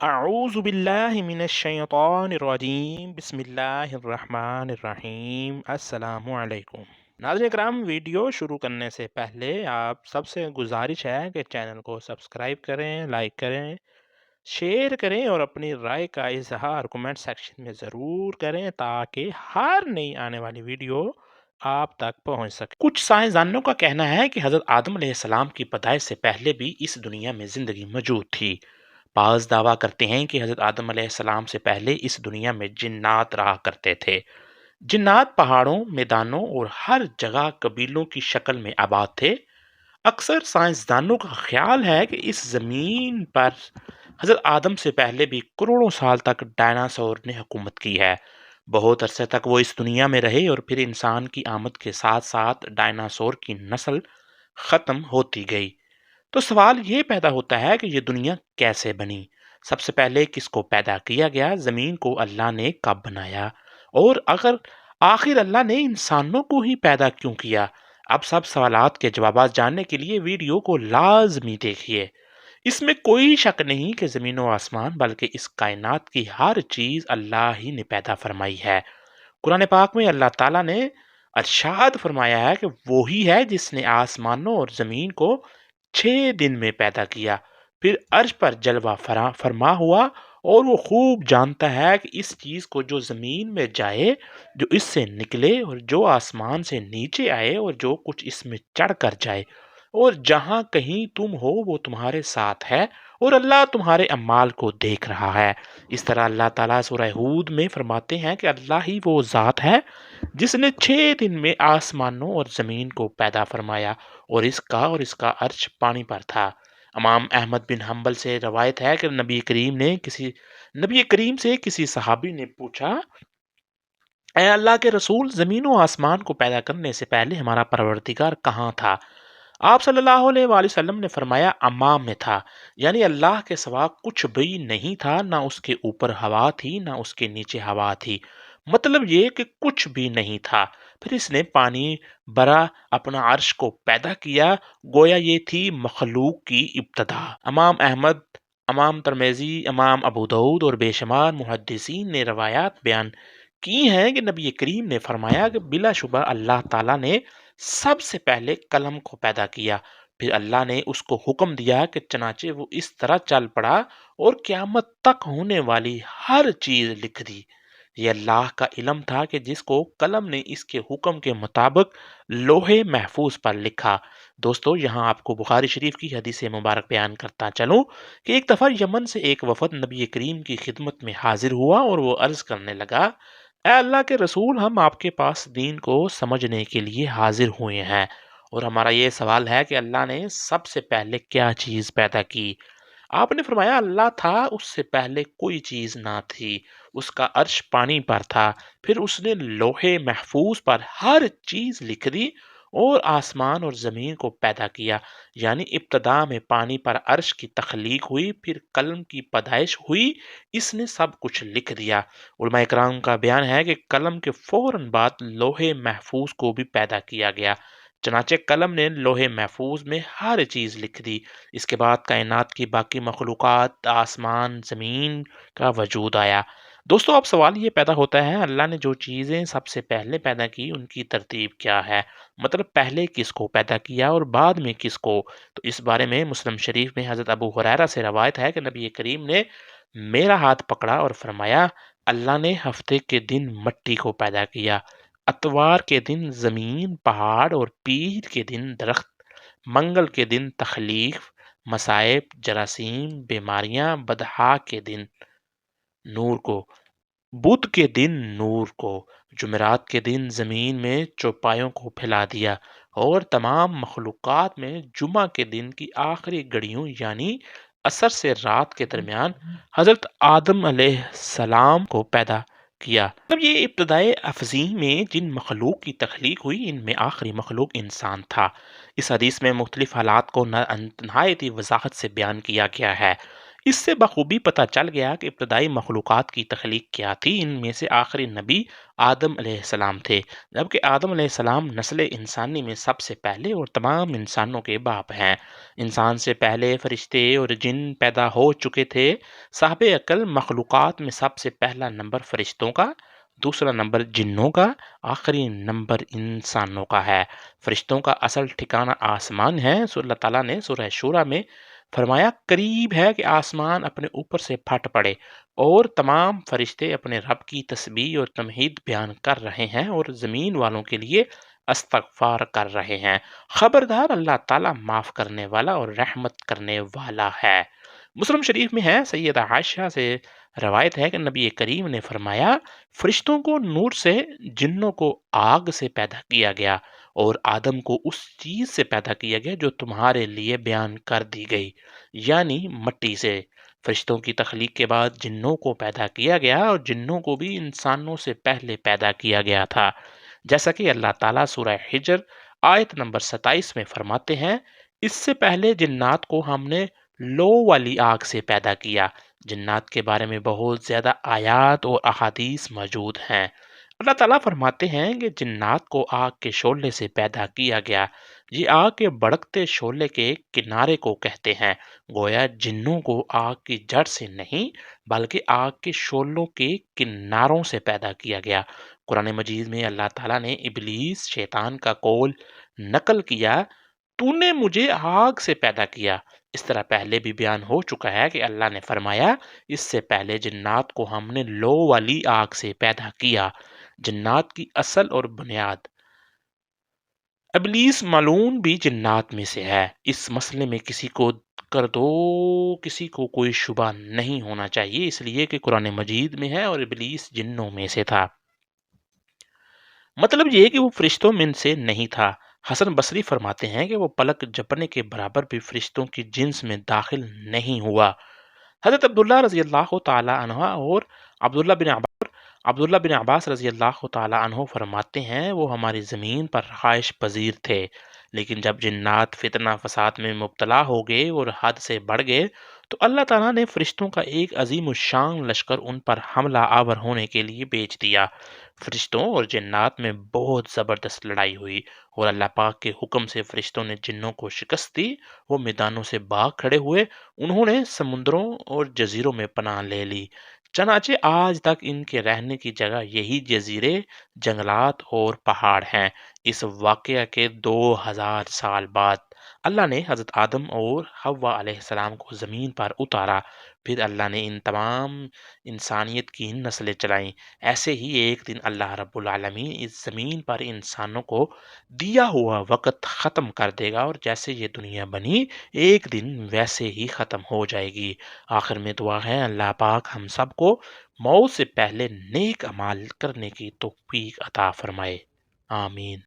اعوذ باللہ من الشیطان الرجیم بسم اللہ الرحمن الرحیم السلام علیکم ناظرین کرام، ویڈیو شروع کرنے سے پہلے آپ سب سے گزارش ہے کہ چینل کو سبسکرائب کریں، لائک کریں، شیئر کریں اور اپنی رائے کا اظہار کمنٹ سیکشن میں ضرور کریں تاکہ ہر نئی آنے والی ویڈیو آپ تک پہنچ سکے۔ کچھ سائنسدانوں کا کہنا ہے کہ حضرت آدم علیہ السلام کی پیدائش سے پہلے بھی اس دنیا میں زندگی موجود تھی۔ بعض دعویٰ کرتے ہیں کہ حضرت آدم علیہ السلام سے پہلے اس دنیا میں جنات رہا کرتے تھے۔ جنات پہاڑوں، میدانوں اور ہر جگہ قبیلوں کی شکل میں آباد تھے۔ اکثر سائنسدانوں کا خیال ہے کہ اس زمین پر حضرت آدم سے پہلے بھی کروڑوں سال تک ڈائناسور نے حکومت کی ہے۔ بہت عرصے تک وہ اس دنیا میں رہے اور پھر انسان کی آمد کے ساتھ ساتھ ڈائناسور کی نسل ختم ہوتی گئی۔ تو سوال یہ پیدا ہوتا ہے کہ یہ دنیا کیسے بنی؟ سب سے پہلے کس کو پیدا کیا گیا؟ زمین کو اللہ نے کب بنایا؟ اور آخر اللہ نے انسانوں کو ہی پیدا کیوں کیا؟ اب سب سوالات کے جوابات جاننے کے لیے ویڈیو کو لازمی دیکھیے۔ اس میں کوئی شک نہیں کہ زمین و آسمان بلکہ اس کائنات کی ہر چیز اللہ ہی نے پیدا فرمائی ہے۔ قرآن پاک میں اللہ تعالیٰ نے ارشاد فرمایا ہے کہ وہی ہے جس نے آسمانوں اور زمین کو 6 دن میں پیدا کیا، پھر عرش پر جلوہ فرما ہوا، اور وہ خوب جانتا ہے کہ اس چیز کو جو زمین میں جائے، جو اس سے نکلے، اور جو آسمان سے نیچے آئے، اور جو کچھ اس میں چڑھ کر جائے، اور جہاں کہیں تم ہو وہ تمہارے ساتھ ہے، اور اللہ تمہارے اعمال کو دیکھ رہا ہے۔ اس طرح اللہ تعالیٰ سورہ ہود میں فرماتے ہیں کہ اللہ ہی وہ ذات ہے جس نے 6 دن میں آسمانوں اور زمین کو پیدا فرمایا، اور اس کا عرش پانی پر تھا۔ امام احمد بن حنبل سے روایت ہے کہ نبی کریم سے کسی صحابی نے پوچھا، اے اللہ کے رسول، زمین و آسمان کو پیدا کرنے سے پہلے ہمارا پروردگار کہاں تھا؟ آپ صلی اللہ علیہ وآلہ وسلم نے فرمایا، امام میں تھا، یعنی اللہ کے سوا کچھ بھی نہیں تھا، نہ اس کے اوپر ہوا تھی نہ اس کے نیچے ہوا تھی، مطلب یہ کہ کچھ بھی نہیں تھا۔ پھر اس نے پانی برا اپنا عرش کو پیدا کیا، گویا یہ تھی مخلوق کی ابتدا۔ امام احمد، امام ترمذی، امام ابو داؤد اور بے شمار محدثین نے روایات بیان کی ہیں کہ نبی کریم نے فرمایا کہ بلا شبہ اللہ تعالیٰ نے سب سے پہلے قلم کو پیدا کیا، پھر اللہ نے اس کو حکم دیا کہ چنانچہ وہ اس طرح چل پڑا اور قیامت تک ہونے والی ہر چیز لکھ دی۔ یہ اللہ کا علم تھا کہ جس کو قلم نے اس کے حکم کے مطابق لوح محفوظ پر لکھا۔ دوستو، یہاں آپ کو بخاری شریف کی حدیث مبارک بیان کرتا چلوں کہ ایک دفعہ یمن سے ایک وفد نبی کریم کی خدمت میں حاضر ہوا اور وہ عرض کرنے لگا، اے اللہ کے رسول، ہم آپ کے پاس دین کو سمجھنے کے لیے حاضر ہوئے ہیں، اور ہمارا یہ سوال ہے کہ اللہ نے سب سے پہلے کیا چیز پیدا کی؟ آپ نے فرمایا، اللہ تھا، اس سے پہلے کوئی چیز نہ تھی، اس کا عرش پانی پر تھا، پھر اس نے لوح محفوظ پر ہر چیز لکھ دی اور آسمان اور زمین کو پیدا کیا، یعنی ابتدا میں پانی پر عرش کی تخلیق ہوئی، پھر قلم کی پیدائش ہوئی، اس نے سب کچھ لکھ دیا۔ علماء اکرام کا بیان ہے کہ قلم کے فوراً بعد لوح محفوظ کو بھی پیدا کیا گیا، چنانچہ قلم نے لوح محفوظ میں ہر چیز لکھ دی۔ اس کے بعد کائنات کی باقی مخلوقات، آسمان، زمین کا وجود آیا۔ دوستو، اب سوال یہ پیدا ہوتا ہے، اللہ نے جو چیزیں سب سے پہلے پیدا کی ان کی ترتیب کیا ہے؟ مطلب پہلے کس کو پیدا کیا اور بعد میں کس کو؟ تو اس بارے میں مسلم شریف میں حضرت ابو ہریرہ سے روایت ہے کہ نبی کریم نے میرا ہاتھ پکڑا اور فرمایا، اللہ نے ہفتے کے دن مٹی کو پیدا کیا، اتوار کے دن زمین، پہاڑ، اور پیر کے دن درخت، منگل کے دن تخلیق، مصائب، جراثیم، بیماریاں، بدحا کے دن نور کو، بدھ کے دن نور کو، جمعرات کے دن زمین میں چوپایوں کو پھیلا دیا، اور تمام مخلوقات میں جمعہ کے دن کی آخری گھڑیوں یعنی عصر سے رات کے درمیان حضرت آدم علیہ السلام کو پیدا کیا۔ تب یہ ابتدائے افزی میں جن مخلوق کی تخلیق ہوئی، ان میں آخری مخلوق انسان تھا۔ اس حدیث میں مختلف حالات کو نہایت وضاحت سے بیان کیا گیا ہے۔ اس سے بخوبی پتہ چل گیا کہ ابتدائی مخلوقات کی تخلیق کیا تھی۔ ان میں سے آخری نبی آدم علیہ السلام تھے، جبکہ آدم علیہ السلام نسل انسانی میں سب سے پہلے اور تمام انسانوں کے باپ ہیں۔ انسان سے پہلے فرشتے اور جن پیدا ہو چکے تھے۔ صاحب عقل مخلوقات میں سب سے پہلا نمبر فرشتوں کا، دوسرا نمبر جنوں کا، آخری نمبر انسانوں کا ہے۔ فرشتوں کا اصل ٹھکانہ آسمان ہے۔ اللہ تعالیٰ نے سورہ شورى میں فرمایا، قریب ہے کہ آسمان اپنے اوپر سے پھٹ پڑے اور تمام فرشتے اپنے رب کی تسبیح اور تمہید بیان کر رہے ہیں اور زمین والوں کے لیے استغفار کر رہے ہیں۔ خبردار، اللہ تعالیٰ معاف کرنے والا اور رحمت کرنے والا ہے۔ مسلم شریف میں ہے، سیدہ عائشہ سے روایت ہے کہ نبی کریم نے فرمایا، فرشتوں کو نور سے، جنوں کو آگ سے پیدا کیا گیا اور آدم کو اس چیز سے پیدا کیا گیا جو تمہارے لیے بیان کر دی گئی، یعنی مٹی سے۔ فرشتوں کی تخلیق کے بعد جنوں کو پیدا کیا گیا اور جنوں کو بھی انسانوں سے پہلے پیدا کیا گیا تھا، جیسا کہ اللہ تعالیٰ سورہ حجر آیت نمبر 27 میں فرماتے ہیں، اس سے پہلے جنات کو ہم نے لو والی آگ سے پیدا کیا۔ جنات کے بارے میں بہت زیادہ آیات اور احادیث موجود ہیں۔ اللہ تعالیٰ فرماتے ہیں کہ جنات کو آگ کے شعلے سے پیدا کیا گیا۔ یہ آگ کے بھڑکتے شعلے کے کنارے کو کہتے ہیں۔ گویا جنوں کو آگ کی جڑ سے نہیں بلکہ آگ کے شعلوں کے کناروں سے پیدا کیا گیا۔ قرآن مجید میں اللہ تعالیٰ نے ابلیس شیطان کا قول نقل کیا، تو نے مجھے آگ سے پیدا کیا۔ اس طرح پہلے بھی بیان ہو چکا ہے کہ اللہ نے فرمایا، اس سے پہلے جنات کو ہم نے لو والی آگ سے پیدا کیا۔ جنات کی اصل اور بنیاد۔ ابلیس ملعون بھی جنات میں سے ہے۔ اس مسئلے میں کسی کو کوئی شبہ نہیں ہونا چاہیے، اس لیے کہ قرآن مجید میں ہے اور ابلیس جنوں میں سے تھا۔ مطلب یہ کہ وہ فرشتوں میں سے نہیں تھا۔ حسن بصری فرماتے ہیں کہ وہ پلک جھپکنے کے برابر بھی فرشتوں کی جنس میں داخل نہیں ہوا۔ حضرت عبداللہ رضی اللہ تعالی عنہ اور عبداللہ بن عباس رضی اللہ تعالی عنہ فرماتے ہیں، وہ ہماری زمین پر رہائش پذیر تھے، لیکن جب جنات فتنہ فساد میں مبتلا ہو گئے اور حد سے بڑھ گئے تو اللہ تعالیٰ نے فرشتوں کا ایک عظیم الشان لشکر ان پر حملہ آور ہونے کے لیے بھیج دیا۔ فرشتوں اور جنات میں بہت زبردست لڑائی ہوئی اور اللہ پاک کے حکم سے فرشتوں نے جنوں کو شکست دی۔ وہ میدانوں سے بھاگ کھڑے ہوئے، انہوں نے سمندروں اور جزیروں میں پناہ لے لی، چنانچہ آج تک ان کے رہنے کی جگہ یہی جزیرے، جنگلات اور پہاڑ ہیں۔ اس واقعہ کے 2000 سال بعد اللہ نے حضرت آدم اور حوا علیہ السلام کو زمین پر اتارا، پھر اللہ نے ان تمام انسانیت کی نسلیں چلائیں۔ ایسے ہی ایک دن اللہ رب العالمین اس زمین پر انسانوں کو دیا ہوا وقت ختم کر دے گا، اور جیسے یہ دنیا بنی ایک دن ویسے ہی ختم ہو جائے گی۔ آخر میں دعا ہے، اللہ پاک ہم سب کو موت سے پہلے نیک اعمال کرنے کی توفیق عطا فرمائے۔ آمین۔